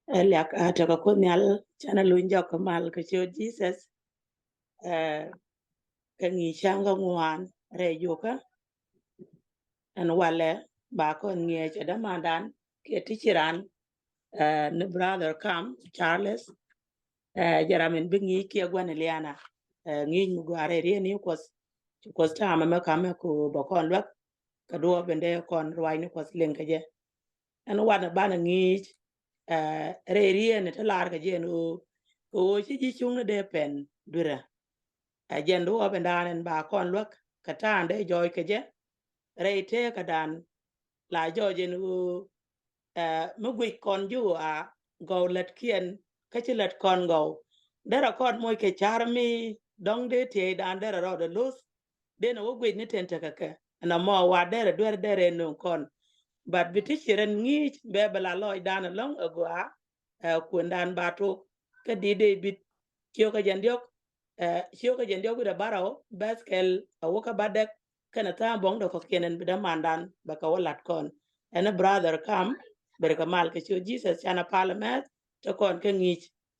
Liak ataka kunyal chana lunjo kamal kacho Jesus kangi changa ngwan re joka an wale ba kon ngie chada mandan ke tichiran ne brother kam Charles jaramin bingi ki gwan Eliana ngi ngware re ni kos ta ma kame ko bokon lak kado bende kon rwai ni kos lenkaje an wana bana ngi re re ne talar ka je no o chi ji chung de pen dura a jen do bendanen ba kon lak katande joy ke je re te kadan la jo je no mu gwi kon ju a go let kien ka chi let kon go dara kon moy ke charmi dong de te dan dara ro de lus de no gwi ni tente ka ke na mo wa dara dere no kon but bitichiren ngi be bala loy dan long agwa kun dan batu ka dide bit kyo ka jandiok kyo ka jandiok da barao baskel awoka badek kana ta bong do ko kenen bida mandan baka walat kon and a brother come berka mal ke cho Jesus chana parliament to kon ka ngi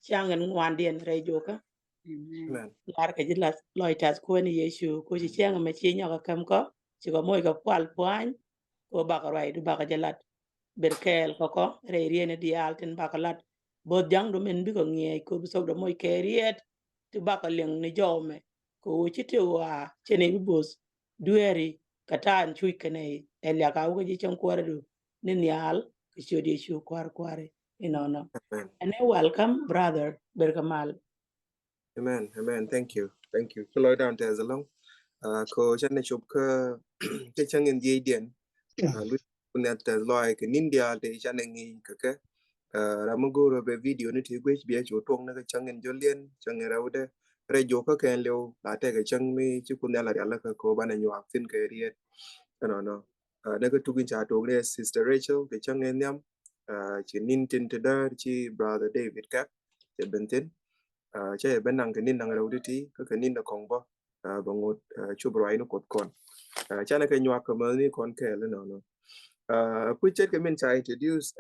changen ngwandien re joka Amen. lar ka jila loy tas ko ni yesu ko chi changa ma chi nyoka kam ko chi ko moy ka kwal pwan ko baka rai du baka jalat berkel koko re riene di alten bakalat bod jang do men bi ko ngie ko bi sok do moy keriet ti baka leng ni jome ko chite wa chene bi bos dueri katan chui kene elia ka wo ji chen kwar du ni nyal ki chodi chu kware inono Amen. and welcome brother berkamal. Amen. Amen. Thank you. Thank you. Slow down there as long. Ko chane chup ka ke changin ye dien. Lu kunya te loy ke India te chane ngi ka. Ramagoro be video ni ti gwech bia chu tong na ka changin jolien changin rawde. Re jo ka ken leo la te ka chang mi chu kunya la ala ka ko bana nyu ak fin ke riet. No. Na ka tugin cha to le Sister Rachel ke changin nyam. Chi nin tin te dar chi brother David ka. Che bentin. Che ben nang kenin nang rawdi ti ka kenin da kongbo bangot chubrai no kot kon cha na ke nywa ka ni kon ke le no pu chet ke min cha introduce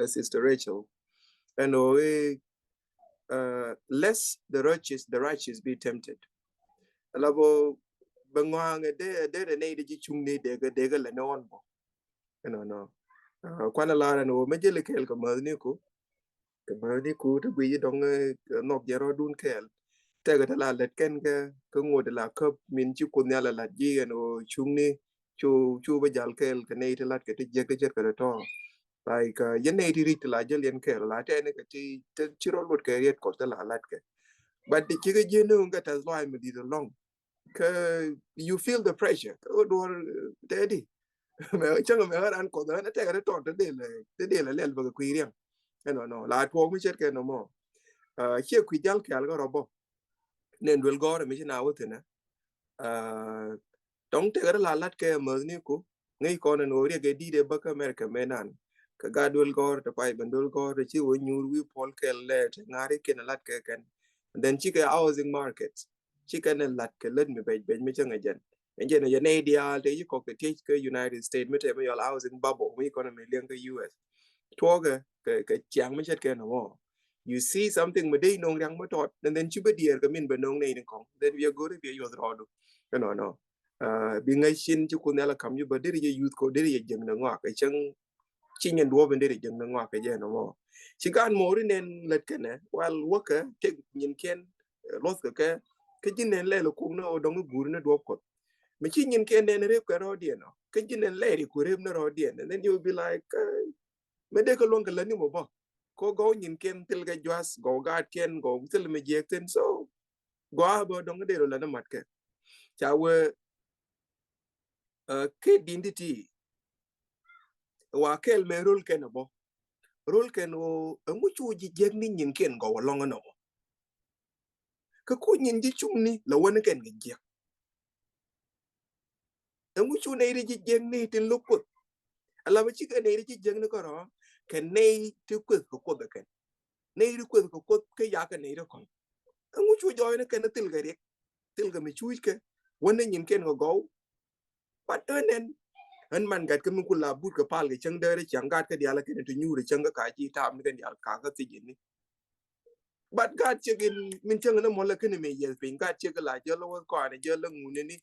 Sister Rachel and lest the righteous be tempted alabo bangwang de ne de chung ni de ga le non bo no kwana la no me je le kel ka ni ko ni ku to bi dong nok jero dun kel te ga la let ken ka ngod la kop min chi kun ya la ji no chung ni chu ba jal kel ka nei te lat ke te je ke je ka to like yen nei ti rit la jel yen kel la te ne ka ti chi ro lot ke yet ko te la lat ke but the chi ga je no ga ta lo ai mi di long ka you feel the pressure o do te di me chang me ran ko na te ga to te le ba ku ri no la to mi chet ke no mo che ku jal ke al ga robo nen wel gore mi na wote na tong te gara lalat ke mo ni ku ngai ko na no ri ge di de ba ka america menan ka ga dul gore to pai bandul gore chi wo nyur wi pol ke le ngari ke na lat ke ken then chi ke housing markets chi ke na lat ke len mi be mi changa jen enje na ne dia de yi ko ke ke United States mi te mi your housing bubble mi ko na me leng ke US to ke chiang mi chet ke no you see something mà đi nông đang mất trọt nên đến chú biết điền cái mình bên nông này không then we are going to be your road no bị ngay xin chú con là cầm như bên đây là youth có đây là dừng nó ngọc cái chân chi nhận đua bên đây là dừng nó ngọc cái gì nó mà chỉ có anh mỗi nên lật cái này while worker take nhìn kén lost cái gì nên lấy là cũng nó đông nó bùn nó đua cột mà chỉ nhìn kén nên rep cái rồi điền nó cái gì nên lấy thì cũng rep nó rồi điền and then you be like mấy đây có luôn cái lần như mà bỏ ko go nyin ken til ga jwas go gat ken go til me jekten so go abo dong de la na mat ke cha we ke dinditi wa kel me rul ken bo rul ken o ngu chu ji jek ni nyin ken go long no ka ku nyin ji chung ni la won ken ge jek ngu chu ne ri ji jek ni tin lukut ala ba chi ke ne ri ji jek ni ko ro ken nei ti ku ko de ken nei ri ku ko ke ya ke nei ro ko ngu chu joy ne ken til ga mi chu ke won nyin ken go but then อันมันกัดก็มึงกุลาบุดกับพาลกับจังเดอร์จังกัดก็เดียร์ละกันตัวยูหรือจังก็ขายจีทามนี่กันเดียร์กางก็ติดนี่บัดกัดเช็กินมันจังนั้นมอลละกันไม่เยอะเป็นกัดเช็กหลายเยอะแล้วก็อันเยอะแล้วงูนี่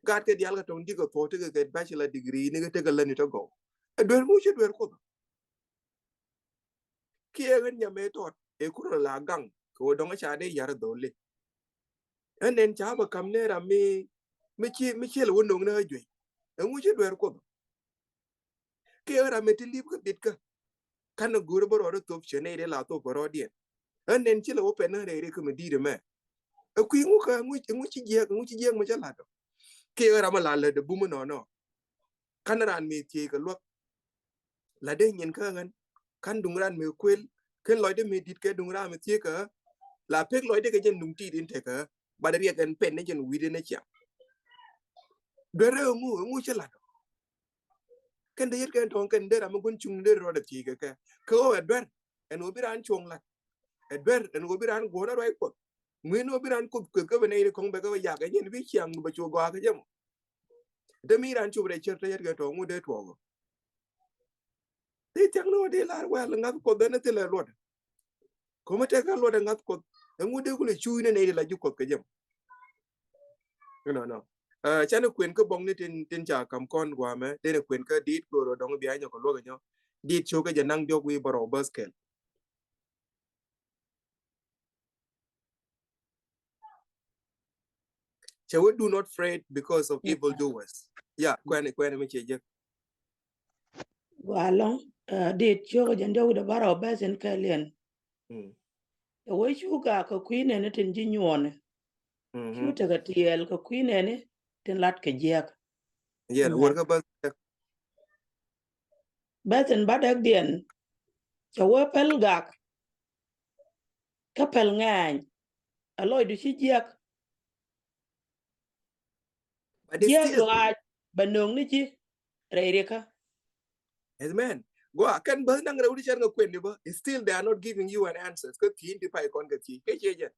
กัดก็เดียร์ก็ตรงที่ก็โทษที่ก็เกิด bachelor degree นี่ก็เทกันเลยนี่ต้องgoเดือนมูชิดเดือนก็เกี่ยกันยังไม่ตอดคุรลากังก็ดงชาได้ยาระโดนเลยอันนั้นจ้าบกคำเนี่ยราไม่เชื่อเลยว่าน้องเนี่ยจุยมูชิดเดือนก็เกี่ยราไม่ที่รีบก็ติดก็ขันกูรู้บรอดตัวเชนเนอร์เล่าตัวบรอดเดียนอันนั้นเชื่อเลยว่าเป็นอะไรเรื่องคือมันดีหรือไม่คุยงูกันงูชี้เยี่ยงมันจะหลัดเกี่ยรามาหลัดเลยเดบุมันนอขันร้านมีที่ก็ลวกหลัดได้เงินข้างกันขันดุงร้านมีคุยขึ้นลอยได้มีดิดแกดุงร้านมีที่ก็หลับเพิกลอยได้ก็ยังดุงตีดินเถอะก็บัดเรียกกันเป็นในจันวีดินในเชียงเดือดงูจะหลัดกันเดียร์กันทองกันเดือดมันคนชุงเดือดรอดที่ก็เขาเอ็ดเวิร์ดเอ็นโอบิรานชงหลัดเอ็ดเวิร์ดเอ็นโอบิรานกัวน่าร้อยกว่าเมื่อโอบิรานกุบก็เป็นในของแบบก็อยากให้ยันวิเชียงบัจจุบันก็ยังเดมีรานชูบริเชอร์เดียร์กันทองงูเดือดทองที่จังโน่เดลาร์ว่าหลังก็เดินนั่นเตลรอดเขาไม่ใช่การรอดงัดก็งูเดือดก็เลยช่วยในเรื่องยุคก็ยังnoฉันนึกเว้นก็บงนี่ตินจากคำก้อนกว่าไหมเดี๋ยวนึกเว้นก็ดีดกูรอดองเบียร์อย่างก็รู้กันเนาะดีดโชว์ก็จะนั่งยกวีบรอบสเกลเชื่อว่า do not fret because of evil doers อย่าแควนไม่เชื่อเยอะ ว่าลองดีดโชก็ยันเดียวเดบารอเบสเซนแคเลียนแต่ว่าชูกาก็คุยเนี่ยถึงจีนวนชูแต่ก็เทียลก็คุยเนี่ยถึงรัดก็แยกวันก็เบสเซนบัดเด็กเดียนจะว่าเพลกักก็เพลง่ายอร่อยดูชิแยกแยกว่าบันนงนี่จีอะไรเรียกค่ะ Amen ว่ากันเบอร์นั่งเราดิฉันก็เว้นดิบ่ still they are not giving you an answer ก็ทีนที่ไปก่อนก็ทีแค่เชื่อ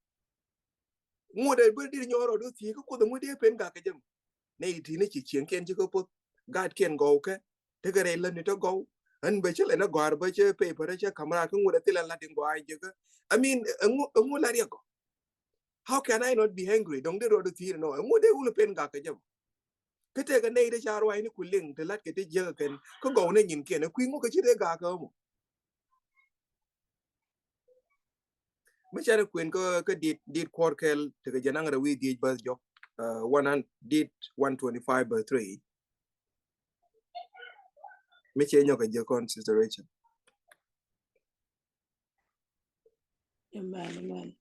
งูเดินเบอร์ที่ยอรอดูทีก็กูต้องงูเดียเป็นกากจังในทีนี้จีเชียงเคนจีก็ปุ๊บกาดเคนโก้แค่ถ้าเกิดเรื่องนี้ต้องโก้อันเบชเลยนะกว่าเบชเปเปอร์เชคำราก็งูเดินที่ละดิ่งกว่าอีกก็ I mean งูลารีก็ how can I not be angry ดงเดือดรอดูทีเนาะงูเดินอุลเป็นกากจังก็เจอกันในเดชาร์ไว้นี่คุณเลี้ยงแต่ลัดกันที่เยอะกันก็โก้ในยินเกียนนะคุยงูก็ชื่อเด็กกากก็มั้งไม่ใช่นะคุณก็ดีดควอร์เคลถึงจะนั่งเราวิดีเบอร์ยก100 did 125 by 3ไม่ใช่ยกกับเยอะ consideration Amen.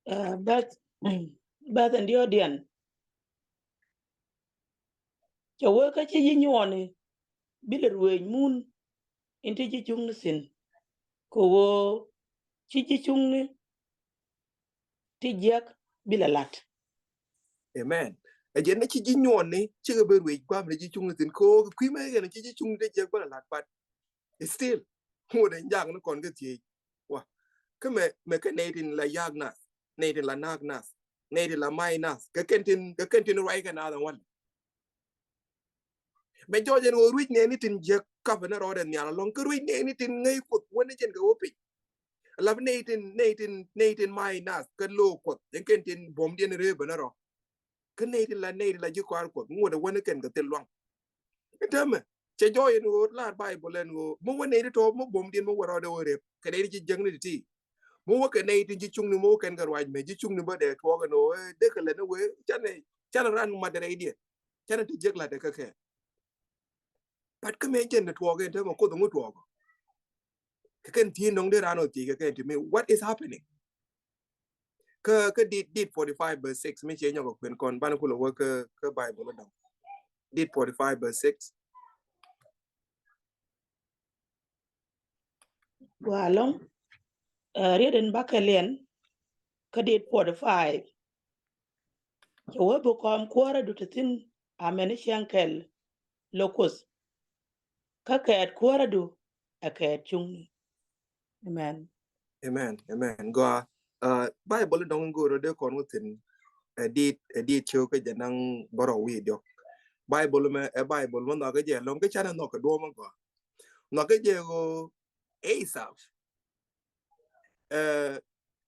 But and the audience, the work at you Bill moon into Jichung sin. Ko Chichichung Tijak Billalat. Amen เย็นนี่ชี้จิ้งยวนนี่ชื่อเบอร์วิ่งความเลยชี้จุงเลยสินโคคุยไม่กันชี้จุงได้เยอะกว่าหลายปัด still หัวเดินยากนั่นก่อนก็ทีว่าก็ไม่ก็ในดินละยากนะในดินละนักนะในดินละไม่นะก็เกินทินไรกันนะทั้งวันไม่จอจะรู้วิ่งเนี่ยนี่ทินเยอะกับเป็นอะไรเดินเนี่ยลองก็วิ่งเนี่ยนี่ทินไงกดวันนี้เจนก็ว่าปีแล้วในทินไม่นะก็โลกดยังเกินทินผมเดียนเรื่อยเป็นอะไรก็ในที่ละยุควาร์กดงูแต่วันนี้กันก็เต็มล่องก็ทำไมจะย่อยนูลาดไปบนเลนงูเมื่อวันนี้ที่โทรเมื่อบ่มเดียนเมื่อวันเราเดือดเรียบก็ได้ที่ยังนี่ที่เมื่อวันกันในที่จิจุงนี่เมื่อกันกันวันไม่จิจุงนี่เมื่อเด็กทัวร์กันโอ้ยเด็กกันเลยนะเว้ยฉันรันมาได้เดียฉันที่เยอะละเด็กแค่ปัดก็ไม่เจนทัวร์กันเธอมาโคตรงูทัวร์ก็กันที่น้องได้ร้านโอจีก็กันที่ไม่ what is happeningก็ดีด45 verse 6ไม่ใช่ยังกับเพื่อนก่อนบ้านคุณเราว่าก็ไบเบิลแล้วดังดีด45 verse 6ว่าลองเรียนบัคเลียนก็ดีด45จะว่าบุคคลควาระดูตินอเมริกันเคลโลคุสก็แค่ควาระดูแค่จุง Amen Amen ก็ไบเบิลดังกูเราเดี๋ยวก่อนว่าถึงดีดโชว์ก็จะนั่งบรอวีเดียว Bible me e Bible mo no ke je long ke chana no ke do mo ko no ke je go Asaph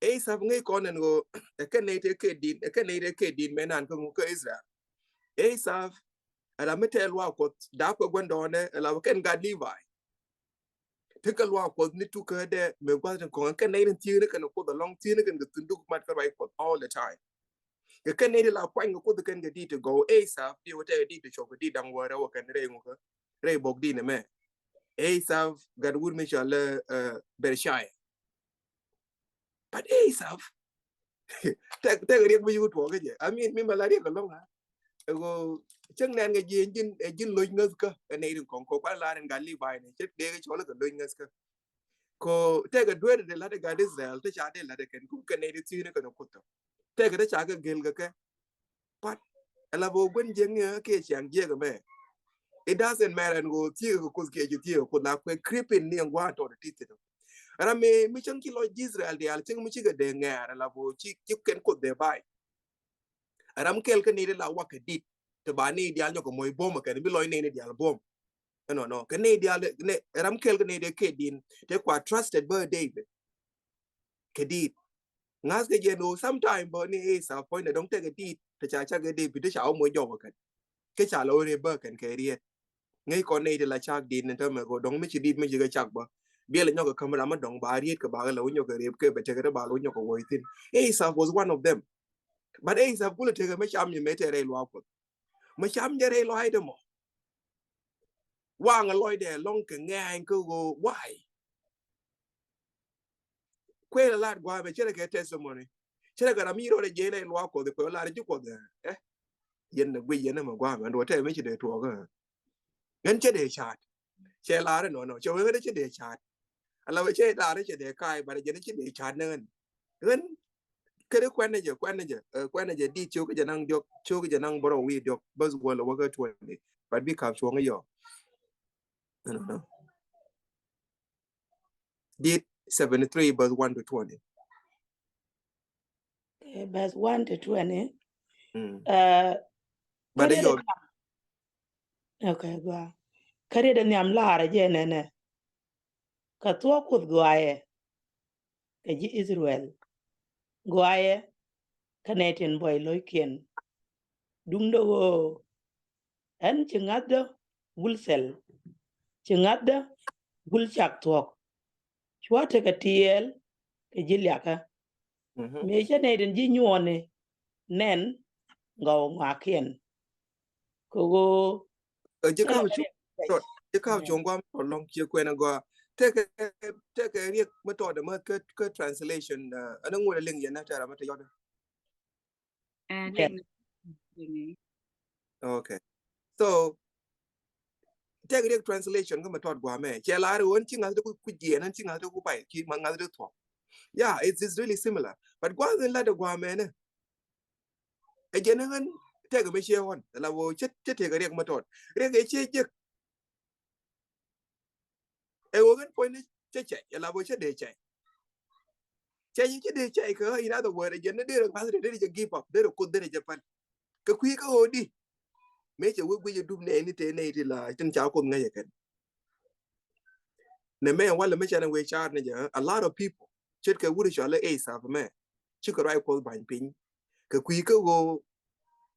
Asaph ngai konen go e ke ne te ke din menan ko Israel Asaph ala metel wa ko da ko gondone ala ken ga Levi tikal wa ko ni tu ka de me gwa ko ken ne ti ne kan ko the long ti ne kan tundu mat ka right all the time ke ken ne la kwa ngo ko the ken ga di to go Asaph di wote di to choko di dang wa ra kan re ngo ka re bog di ne me Asaph gad wur me shala Bershai but Asaph te riek bi yu to ga je I mean mi malari ko long ha go chẳng nên cái gì jin lôi ngơ cơ cái này đừng còn có quá là nên gali bài này chết để cái chỗ là cái lôi ngơ cơ ko te cái đuôi để là cái Israel te cha để là cái cái này đi chơi nó cái nó cút te cái cha cái gel cái but là vô bên riêng cái chẳng gì cái mẹ it doesn't matter and go tie ko cái gì ko na ko creeping ni ngwa to the tít ara me chẳng ki lo Israel de al chẳng me chi cái de nga là vô chi ken ko de bai aram kel cái này là wa cái dit to ba ni dial ko moy bom ka bi loy ne dial bom no ka ne dial ne ram kel ka ne de ke din te kwa trusted by David ke dit ngas ke je no sometime bo ni Asa point na dong te ke dit te cha ke David te cha o moy job ka ke cha lo re ba kan ke riet ngai ko ne de la chak din ne te me go dong me chi dit me ji ga chak ba bi le nyoko kamera ma dong ba riet ka ba lo nyoko re ke be te ke ba lo nyoko wo tin Asa was one of them but Asa kula te ke me cham ni me te re lo ko me cham je re lo ai de mo wang a loy de long ke ngang ko go why kwe la lat gwa be chere ke testimony chere ga mi ro de je le lo ko de ko la ju ko de yen na gwe yen ma gwa ma do te me chi de to ga ngan che de chat che la re no che we de che de chat ala we che da re che de kai ba de je che de chat nen ngan ke de kwen ne je di chu ke nang dok chu ke nang bro wi dok bas go lo ga to ne but bi ka chu yo no did 73 verse 1 to 20 verse 1 to 20 but yo okay go kare da nyam lara je ne ka to ku gwaye ka ji Israel gwaye kanetin boy loikien dungdo en chingada wulsel chingada wulchak tok chwate ka tiel ke jilyaka me chane den ji nyone nen ngaw ngakien ko ka chongwa long che kwena go take riek mato de ma ke translation ana ngula ling yana tara mata yoda okay so take riek translation ko mato gwa me che la ru won chinga de ku je nan chinga de ku pai ki manga de to yeah it's really similar but gwa den la de gwa me ne e je nan take me che won la wo che take riek mato riek e che je e wo gan point che la wo che de che de che ko ina the word je ne de ba de give up de ko de Japan ka kwi ka odi me che wo gwe dum ne ni te ne ti la tin cha ko ngai kan ne me wala me cha na we cha ne ja a lot of people chet ka wuri cha la Asa me chi ko rai ko ban pin ka kwi ka go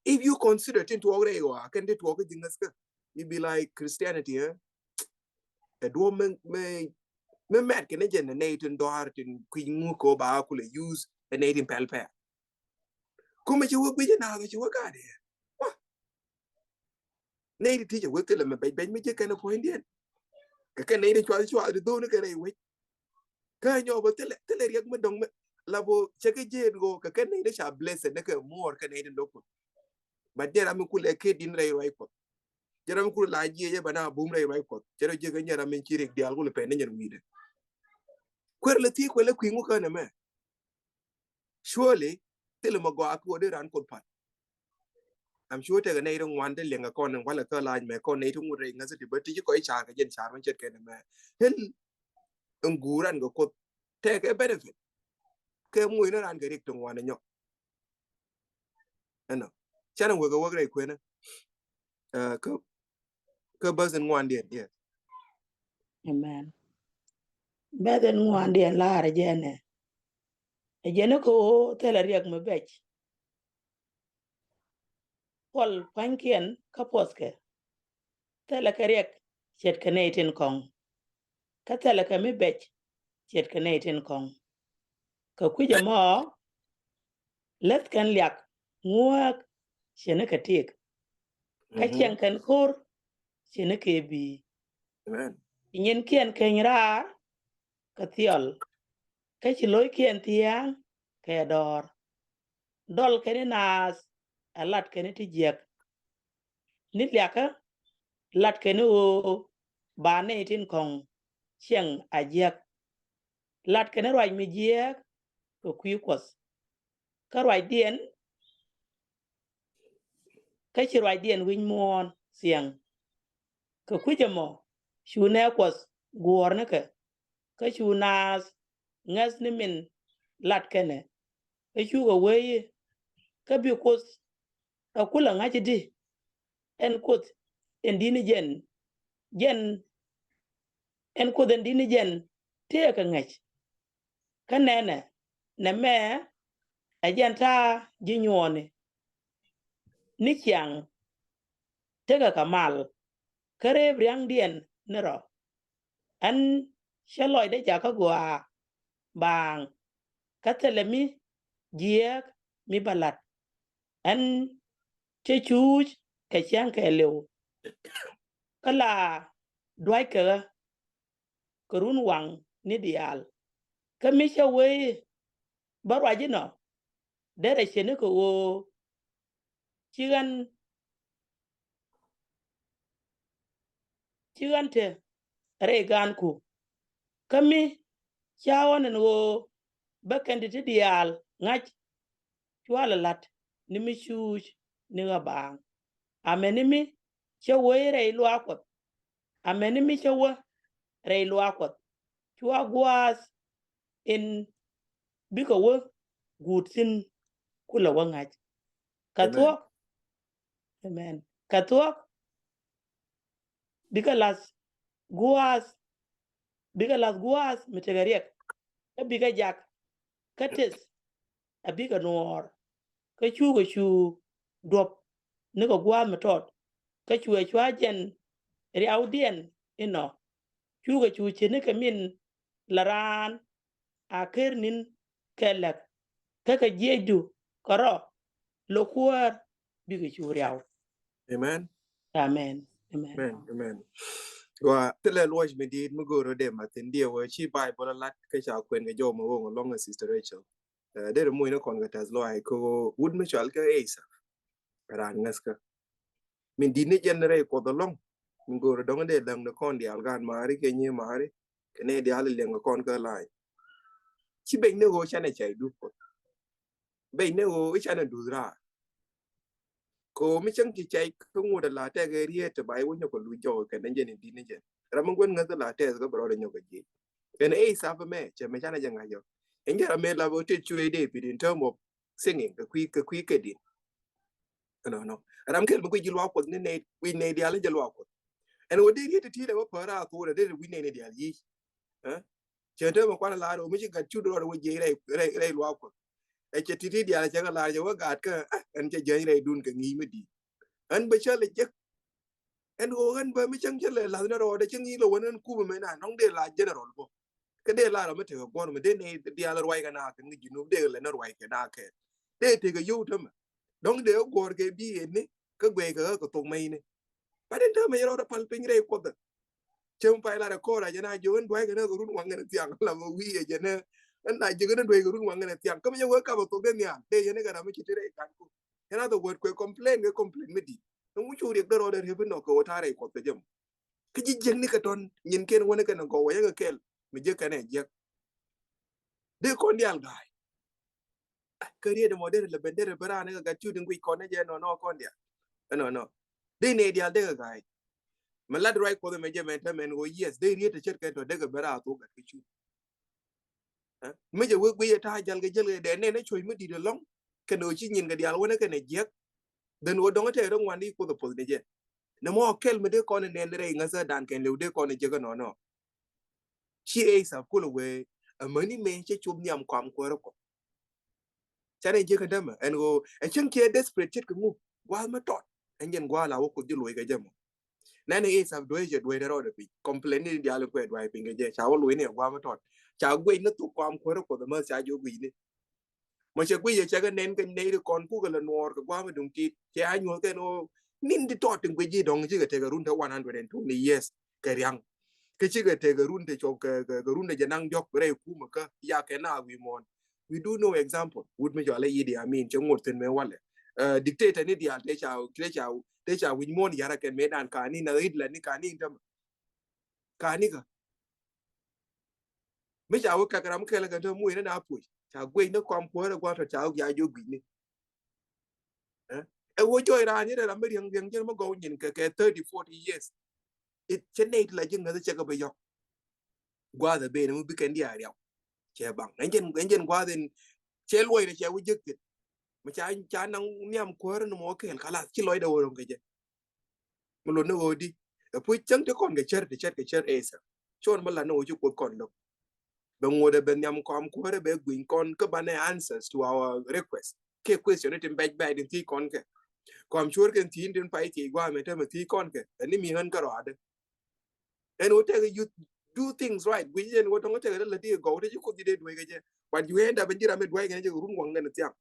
if you consider tin to ogre wa kan de to ko jingas ka you be like Christianity e do me met ke ne je ne tin do har tin kwi ngu ko ba ku le use e ne tin pelpe kuma chi wo gwe na ga chi wo ka de ne ti je wo ke le me ben me je kana point den cái này đi chua thì tôi nó cái này vậy cái nhau bữa tele riêng mình đồng là bộ chơi cái gì go cái này nó chả blessed nó cái more cái này đến đâu mà giờ làm mình lấy cái din này vậy giờ làm mình lấy gì vậy bana boom này vậy giờ nó chơi cái nhà làm mình chỉ riêng dial cũng phải nhận người quên là quên cái này mà surely tele mà go aku để ran cột pat I'm sure cái này trong quan đến liền cái con là cái line mà con này trong một riêng ngay thì bữa tí có chả cái dân chả mình chết cái này mà nguran go ko take a benefit ke mu ina ran gari tun wani nyo ano chana wo go gre kwena ka bazan ngwan dia yes amen beden ngwan dien la ra jene jene ko tela riek me bech pol pankien ka poske tela ka riek chet kanetin kong ka tela ka me bech chet kanetin kong ka kuje mo let kan liak nguak chene ka tik ka chen kan kur chene ke bi amen nyen kien ken ra ka tiol ka chiloy kien tiang ka dor dol ken nas alat ken ti jek nit liaka lat ken o ba ne tin kong chen a jek lat ken roi mi jek ko kwi kos ka roi dien ka chi roi dien win mon siang ka kuje mo shune kos guor ne ka shunas ngas ni min lat kene ka shuga weye ka bi kos ka kula ngaji di en kos en dini jen en kos en dini jen te ka ngach ka nene ne me ajen ta ji nyone ni kyang te ka kamal kare briang dien ne ro an shaloy de ja ka gwa bang ka telemi giek mi balat an che chuj ka kyang ka lew kala dwai ka kurun wang ni dial ka mi she we barwa jino dere chene ko wo chigan te re gan ku kami chawon wo bakandi ti dial ngach chwala lat ni mi chuj ni ga bang ameni mi che we re lu akot ameni mi che we re lu akot chwa gwas in biko wo gutin kula wangach katwo amen amen katwo bikalas guas mitegariek biga jak kates abiga nuor ka chu dop ne ko gwa metot ka chwa jen ri audien ino chu chene ka min laran akernin kelek ka jeju koro lokuar biga chu riaw amen amen amen amen wa tele lodge me di mugoro de matin dia wa chi bible lat ka cha kwen ga jo mo ngo long sister Rachel de mo ina kon ga tas lo ai ko wood me chal ka esa ran ngaska min di ne genere ko do long mugoro dong de lang ne kon di algan mari ke nye mari kene di al lenga kon ka lai chi be ne go chane chai du ko be ne go chane du ra ko mi chang ki chai ko ngo da la te ga rie te bai wo nyoko lu jo ke ne je ni di ne je ramon gwen ngata la te ga bro de nyoko ji and a suffer me che me chana janga yo engara me la bo te chue de in term of singing the quick edit no ram kel mo jilwa ko ne we ne dia le jilwa ko and wo de yete ti de wo para ko de we ne dia yi eh che te mo kwa la ro mi ga chu do wo je re lwa ko e che ti dia che ga la je wo ga ka en che je re dun ka ngi me di an ba cha le je en o gan ba mi chang che le la na ro de chang yi lo won ku me na nong de la general bo cái đề là mới thấy con mà đến này đi ăn rồi cái nào cái gì nó đề là nó rồi cái nào cái đề thì cái yêu thầm đóng đề của cái bi này cái quê cái tụng mày này bắt đến thầm mày rồi đã phật pin rồi quật chẳng phải là có là cho nên vô anh đuổi cái nó có rút quăng cái tiếng là một vi vậy nên anh này chỉ cái nó đuổi cái rút quăng cái tiếng cái bây giờ cái bảo tụng cái nhà đề cho nên cái nào mới chỉ thế cái cụ cái nào tôi quật complain mới đi nó muốn chui được đó rồi thì bên nó có thà rồi quật cái chấm cái gì chẳng này cái ton nhìn cái nó cái nó có cái mình giờ cái này giờ de kon dial gai career de model le bendere barane ga chu dingui kon je no kon dia no de ne dial de gai malad right for the measurement men go yes de riete chet ke to de ga bara to ga chu me je we ta jal ga jel de ne choi mi di de long ke no chi nyin ga dial wona ke ne je den wo donga te rong wandi ko the pol de je na mo kel me de kon ne re ngasa dan ken le de kon je ga no chi e sa kula we amani me che chum nyam kwam ko ro chane je ka dama en go e chen ke desperate chet ku wa ma tot en jen gwa la wo ku ji loy ga jamo na ne e sa do je do de ro de pi complain ni dia le ku dwai pinga je cha wo loy ne gwa ma tot cha gwe na tu kwam ko ro ko da ma cha jo gwi ni mà sẽ quý giờ sẽ cái nền cái này được còn cú cái là nor cái quá mà đồng chí sẽ anh nhớ cái nó nín đi trọt từng cái gì đồng chí cái thế cái run theo 120 years cái riang cái chỉ cái thế cái run thế cho cái run để năng dọc cái cú mà cái ya cái nào we do know example would me jolly Idi Amin trong một tên mấy wale dictator ni dia thế chào we mon yara cái mấy đàn cả ni na ít là ni cả ni tâm cả ni cả mấy chào cái làm cái là cái thơ mũi nó nào phủi chào quê nó quan quá là quan chào ya vô bị ni wo joy ra ni da me riang chen ma go nyin ke 30 40 years it chen la jing ga che ga be yo gwa da be no bi ken dia riao che bang en jen gwa den che loy de che wu jik ti ma cha nang niam ko no mo ken kala chi loy da wo ron ke je mo lo no odi pu chang te kon ga cher esa chon ma la no ju ko kon lo be ngode be niam ko am ko re be gwin kon ka bane answers to our request ke question it back din ti kon ke kom chur ken tin den pai ti gwa me te ma ti kon ke ni mi han ka ro ade en o te you do things right we jen wo tong te la ti go te ko di de do ke je but you end up in jira me do ke je rum ngong ne tiang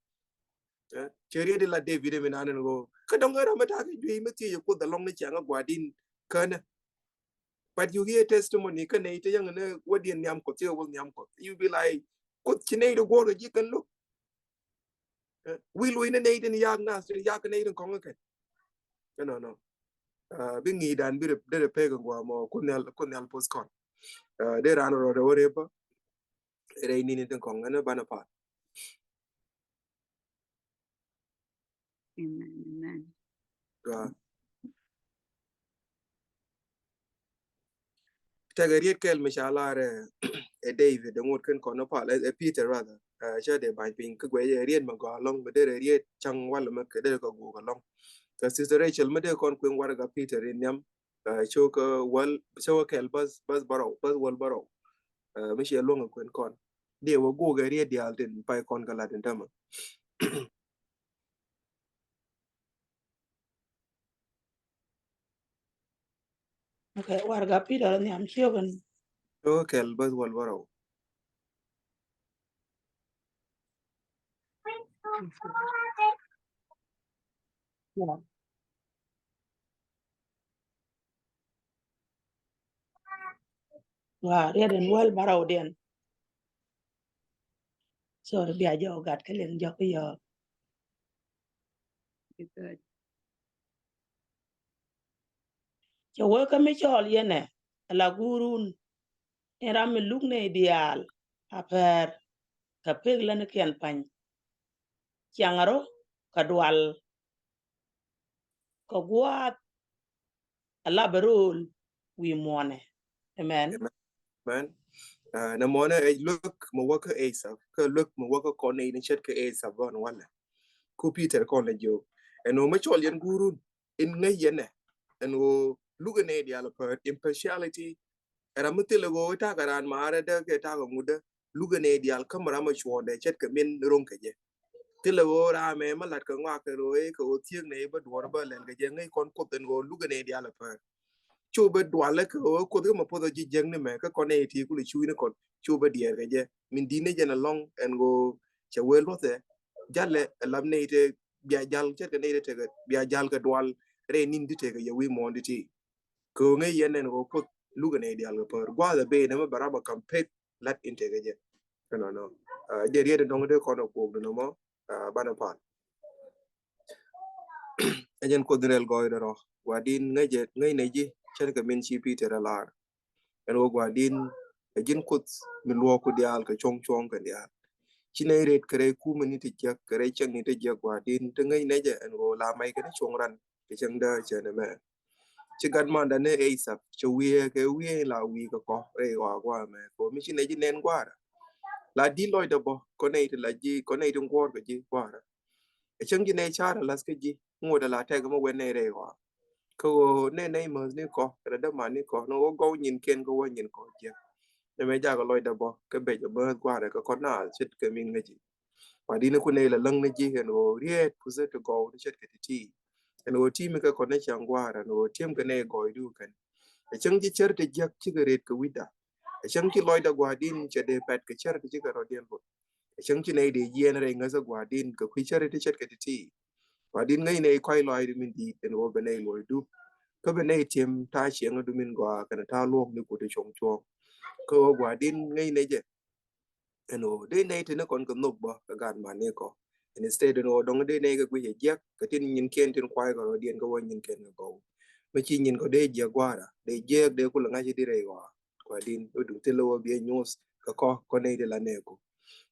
cheri de la David me nan go ka dong ra ma ta ke ju me ti ko da long ne chang gwa din kana but you hear testimony kan ne te yang ne wodien nyam ko te wo nyam ko you be like ko chine do go ji kan look we lo ine ne den yak na so yak ne den kong ke no bi ngi dan bi de pe go mo kunel post kon de ran ro de ore pa re ni den kong ne bana pa Amen. tagariet kel mishala re e David de ngot ken kon pa e Peter rather cha de ban pin ke gwe riet ma go long be de riet chang wal ma ke de ko go long ka sister Rachel me de kon kwen war ga Peter in yam cho ko wal cho kel bas wal baro mi she long kwen kon de wo go ga riet dial den pa kon ga la den tama Okay, warga Peter ni am chiogan. cho kel bas wal baro Yeah. Wa rieden wal barau den. So biya jo gat kelen jo ko yo. Good. Cho wo ka mi chol yene la gurun era mi lugne dial aper ka peg lan ken pan changaro ka dwal ka gwat ala berul wi mone amen man na mona look mo waka asa ka look mo waka kon ne ni chet ka asa gon wala ku Peter kon le jo eno ma chol yen gurun in ngai yene eno lugane dial per impartiality era mutile go ta garan mare de ke ta go muda lugane dial kamara ma chwode chet ka min ron ka je tile go ra me ma lat ka ngwa ka roe ko tieng ne ba dwar ba len ka je ngai kon ko ten go lugane dial per chu ba dwal ko ko ma po ji jeng ne me ka kon e ti ku le chu ne kon chu ba dier ka je min dine je na long en go che we lo te jalle lam ne te bia jal chet ka ne te ga bia jal ka dwal re nin di te ga ye wi mo ndi ti ko ngai yen ne go ko lugane dial ka per gwa da be ne ma baraba kam pek lat inte ga je no je riede dong de kono ko no mo bana pa ajen ko direl go ro wadin ngai ne ji chen ka min chi Peter alar en wo wadin ajin kut min lo ko dial ka chong ka dial chine ret kre ku mani ti jak kre chang ni ti jak wadin te ngai ne je en wo la mai ka chong ran ke chang da chen me chi gan man da ne e sap chu wi la wi ko re wa me ko mi chine ji nen kwa la di loy da bo ko ne ti la ji ko ne tung ko ji kwa chang ji ne chara las ke ji ngo da la te ga mo we ne re wa ko ne mos ni ko da man ni ko no go nyin ken go nyin ko je ne me ja ko loy da bo ke be jo ba kwa da ko na chit ke min ngi wa di ne ku ne la lang ne ji hen o riet ku ze to go chet ke ti en o ti me ka ko ne chang wa ra no tim ke ne go du kan e chang ji cher te jak chi ke ret ke wida e chang chi loy da gwa din che de pet ke cher te chi ka ro den bo e chang chi ne de yen re nga za gwa din ke ku cher te chet ke ti wa din ngai ne kwai loy min di en o be ne loy du ka be ne tim ta chieng du min gwa kana ta luok ni ku te chong chong ko gwa din ngai ne je eno de ne te ne kon ko nob ba ka gan ma ne ko instead no dong de ne ga gwe je ka tin nyin ken tin kwai ko dien ko won nyin ken ko me chi nyin ko de je gwara de je de ku la ngai di re wa kwa din du te lo bi news ka ko ne de la ne ko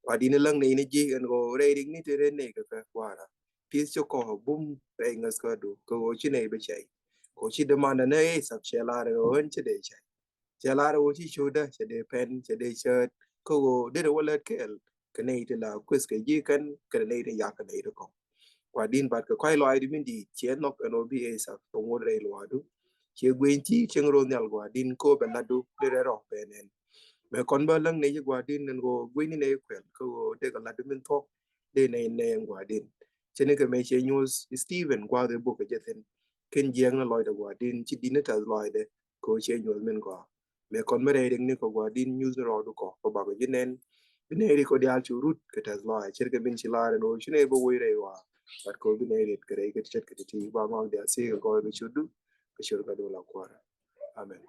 kwa din lang ne ni ji en go re ring ni te re ne ka gwara pi cho ko bum re ngas ka du ko chi ne be chai ko chi de ma ne sab che la re on che de chai che la re chi chu da che de pen che de shirt ko de wala kel kene ite la quiz ke yi kan kene ite ya kene ite ko kwa din bat ko kai lo ai min di chen nok no bi e sa to ngor re lo adu che gwen ti chen ro nyal gwa din ko be la du de re ro be nen me kon ba lang ne gwa din nen go gwen ni ne kwel ko de ga la du min thok de ne gwa din chen ke me che news Steven gwa de bu ke jethen ken jeng na lo de gwa din chi din ta lo de ko che news men gwa me kon mere ding ni ko gwa din news ro du ko ba ga jinen bineri ko dial churut ke tas lo cherke bin chilare no chine bo wire wa pat ko bineri kare ke chet ke ti ba ngong dia si ko be chudu ke shur ka do la kwara amen